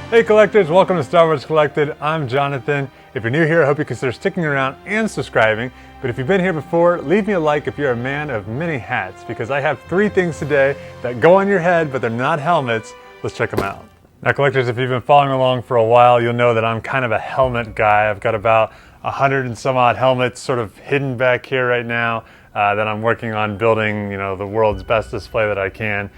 Hey collectors, welcome to Star Wars Collected. I'm Jonathan. If you're new here, I hope you consider sticking around and subscribing. But if you've been here before, leave me a like if you're a man of many hats, because I have 3 things today that go on your head, but they're not helmets. Let's check them out. Now collectors, if you've been following along for a while, you'll know that I'm kind of a helmet guy. I've got about 100 and some odd helmets sort of hidden back here right now that I'm working on building, the world's best display that I can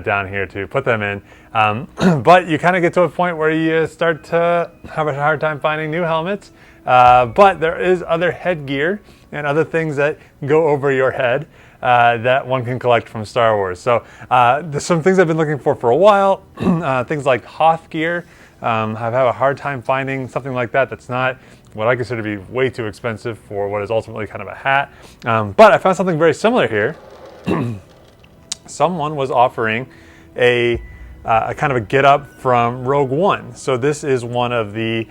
down here to put them in. But you kind of get to a point where you start to have a hard time finding new helmets. But there is other headgear and other things that go over your head that one can collect from Star Wars. So there's some things I've been looking for a while. Things like Hoth gear. I've had a hard time finding something like that that's not what I consider to be way too expensive for what is ultimately kind of a hat. But I found something very similar here. Someone was offering a kind of a get up from Rogue One. So this is one of the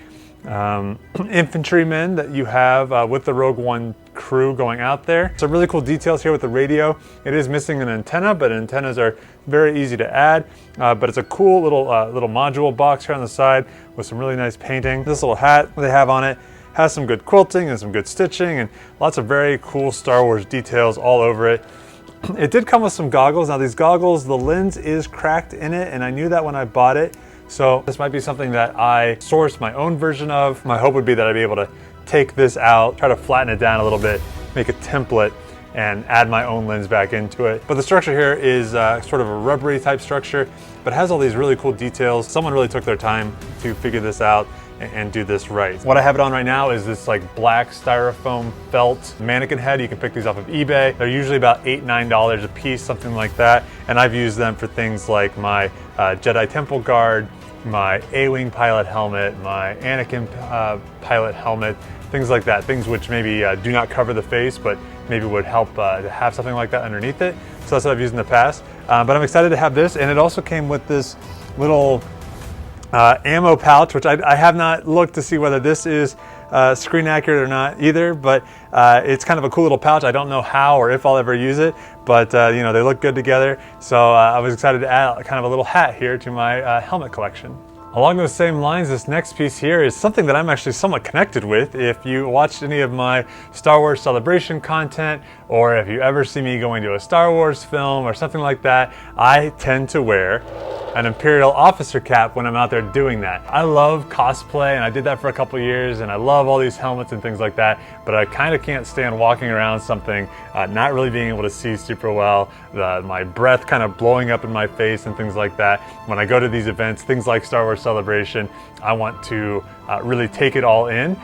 infantrymen that you have with the Rogue One crew going out there. Some really cool details here with the radio. It is missing an antenna, but antennas are very easy to add. But it's a cool little module box here on the side with some really nice painting. This little hat they have on it has some good quilting and some good stitching and lots of very cool Star Wars details all over it. It did come with some goggles. Now these goggles, the lens is cracked in it, and I knew that when I bought it. So this might be something that I source my own version of. My hope would be that I'd be able to take this out, try to flatten it down a little bit, make a template, and add my own lens back into it. But the structure here is sort of a rubbery type structure, but has all these really cool details. Someone really took their time to figure this out and do this right. What I have it on right now is this like black styrofoam felt mannequin head. You can pick these off of eBay. They're usually about $8, $9 a piece, something like that. And I've used them for things like my Jedi Temple Guard, my A-Wing pilot helmet, my Anakin pilot helmet, things like that. Things which maybe do not cover the face, but maybe would help to have something like that underneath it. So that's what I've used in the past. But I'm excited to have this, and it also came with this little ammo pouch, which I have not looked to see whether this is screen accurate or not either, but it's kind of a cool little pouch. I don't know how or if I'll ever use it, but they look good together. So I was excited to add kind of a little hat here to my helmet collection. Along those same lines, this next piece here is something that I'm actually somewhat connected with. If you watched any of my Star Wars Celebration content, or if you ever see me going to a Star Wars film or something like that, I tend to wear an Imperial officer cap when I'm out there doing that. I love cosplay, and I did that for a couple years, and I love all these helmets and things like that, but I kind of can't stand walking around something, not really being able to see super well, my breath kind of blowing up in my face and things like that. When I go to these events, things like Star Wars Celebration, I want to really take it all in.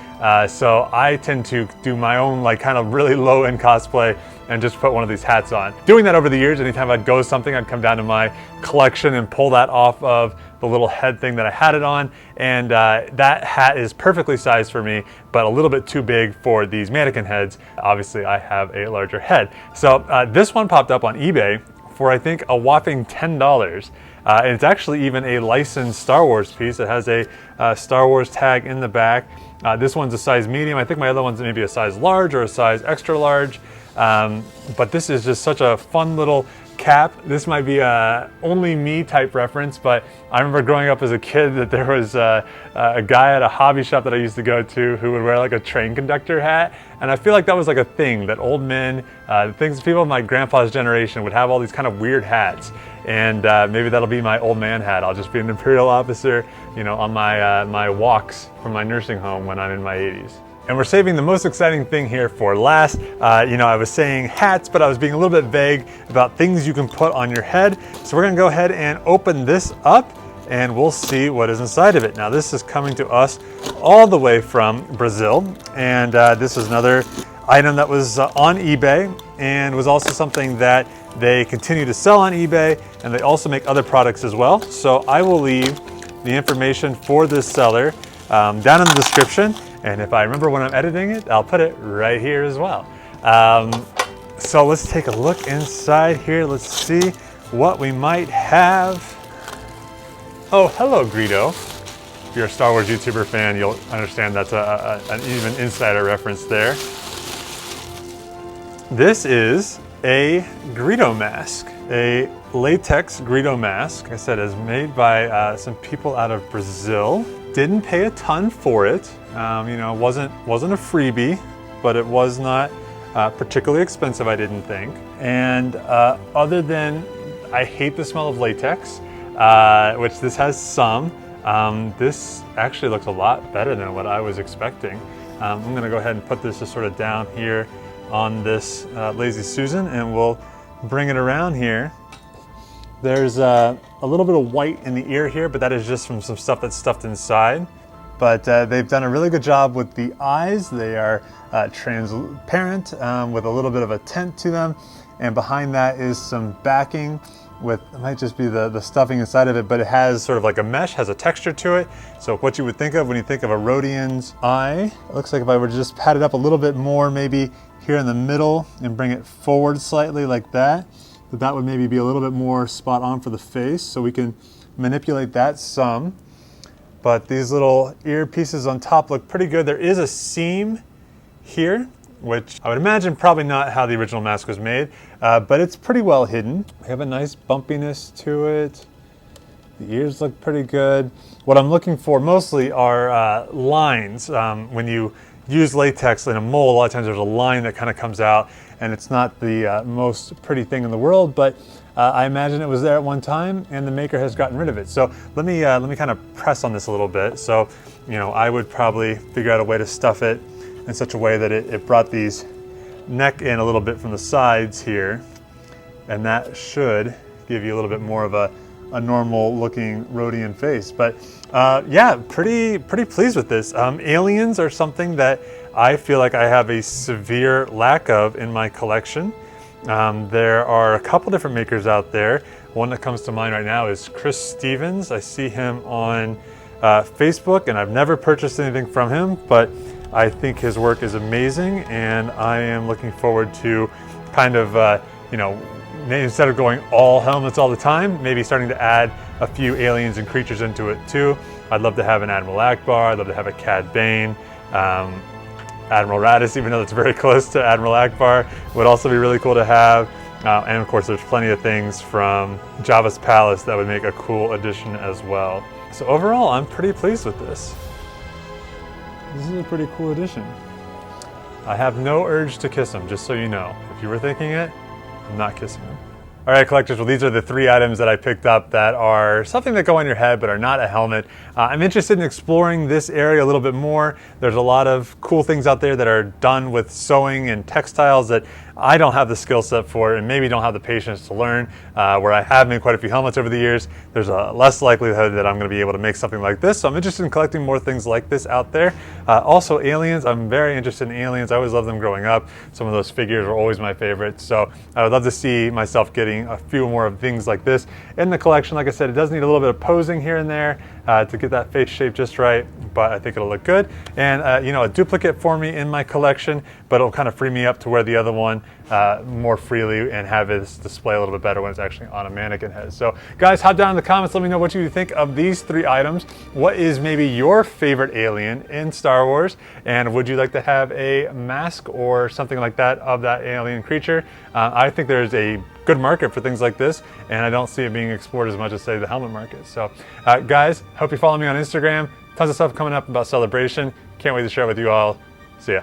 So I tend to do my own kind of really low-end cosplay and just put one of these hats on. Doing that over the years, anytime I'd go something, I'd come down to my collection and pull that off of the little head thing that I had it on. And that hat is perfectly sized for me, but a little bit too big for these mannequin heads. Obviously, I have a larger head. So this one popped up on eBay for I think a whopping $10. And it's actually even a licensed Star Wars piece. It has a Star Wars tag in the back. This one's a size medium. I think my other one's maybe a size large or a size extra large. But this is just such a fun little cap. This might be a only me type reference, but I remember growing up as a kid that there was a guy at a hobby shop that I used to go to who would wear like a train conductor hat. And I feel like that was like a thing that old men, people of my grandpa's generation would have all these kind of weird hats. And maybe that'll be my old man hat. I'll just be an Imperial officer, on my walks from my nursing home when I'm in my 80s. And we're saving the most exciting thing here for last. I was saying hats, but I was being a little bit vague about things you can put on your head. So we're gonna go ahead and open this up and we'll see what is inside of it. Now this is coming to us all the way from Brazil. And this is another item that was on eBay and was also something that they continue to sell on eBay, and they also make other products as well. So I will leave the information for this seller down in the description. And if I remember when I'm editing it, I'll put it right here as well. So let's take a look inside here. Let's see what we might have. Oh, hello, Greedo. If you're a Star Wars YouTuber fan, you'll understand that's an even insider reference there. This is a Greedo mask, a latex Greedo mask. Like I said, is made by some people out of Brazil. Didn't pay a ton for it. You know, wasn't a freebie, but it was not particularly expensive, I didn't think. And other than, I hate the smell of latex, which this has some. This actually looks a lot better than what I was expecting. I'm gonna go ahead and put this just sort of down here on this Lazy Susan, and we'll bring it around here. There's a little bit of white in the ear here, but that is just from some stuff that's stuffed inside. But they've done a really good job with the eyes. They are transparent with a little bit of a tint to them. And behind that is some backing with, it might just be the stuffing inside of it, but it has sort of like a mesh, has a texture to it. So what you would think of when you think of a Rhodian's eye, it looks like if I were to just pat it up a little bit more, maybe here in the middle and bring it forward slightly like that, that would maybe be a little bit more spot on for the face. So we can manipulate that some. But these little ear pieces on top look pretty good. There is a seam here, which I would imagine probably not how the original mask was made, but it's pretty well hidden. We have a nice bumpiness to it. The ears look pretty good. What I'm looking for mostly are lines. When you use latex in a mold, a lot of times there's a line that kind of comes out, and it's not the most pretty thing in the world, but I imagine it was there at one time and the maker has gotten rid of it. So let me kind of press on this a little bit. So, you know, I would probably figure out a way to stuff it in such a way that it brought these neck in a little bit from the sides here, and that should give you a little bit more of a normal looking Rhodian face. But yeah, pretty pleased with this. Aliens are something that I feel like I have a severe lack of in my collection. There are a couple different makers out there. One that comes to mind right now is Chris Stevens. I see him on Facebook, and I've never purchased anything from him, but I think his work is amazing, and I am looking forward to kind of, you know, instead of going all helmets all the time, maybe starting to add a few aliens and creatures into it too. I'd love to have an Admiral Akbar, I'd love to have a Cad Bane, Admiral Raddus, even though it's very close to Admiral Akbar, would also be really cool to have. And of course, there's plenty of things from Jabba's Palace that would make a cool addition as well. So overall, I'm pretty pleased with this. This is a pretty cool addition. I have no urge to kiss him, just so you know. If you were thinking it, I'm not kissing him. All right, collectors, well, these are the 3 items that I picked up that are something that go on your head but are not a helmet. I'm interested in exploring this area a little bit more. There's a lot of cool things out there that are done with sewing and textiles that I don't have the skill set for and maybe don't have the patience to learn. Where I have made quite a few helmets over the years, there's a less likelihood that I'm going to be able to make something like this. So I'm interested in collecting more things like this out there. Also aliens, I'm very interested in aliens. I always loved them growing up. Some of those figures are always my favorites. So I would love to see myself getting a few more of things like this in the collection. Like I said, it does need a little bit of posing here and there to get that face shape just right, but I think it'll look good. And you know, a duplicate for me in my collection, but it'll kind of free me up to wear the other one more freely and have this display a little bit better when it's actually on a mannequin head. So guys, hop down in the comments, let me know what you think of these 3 items. What is maybe your favorite alien in Star Wars? And would you like to have a mask or something like that of that alien creature? I think there's a good market for things like this, and I don't see it being explored as much as, say, the helmet market. So guys, hope you follow me on Instagram. Tons of stuff coming up about Celebration. Can't wait to share it with you all. See ya.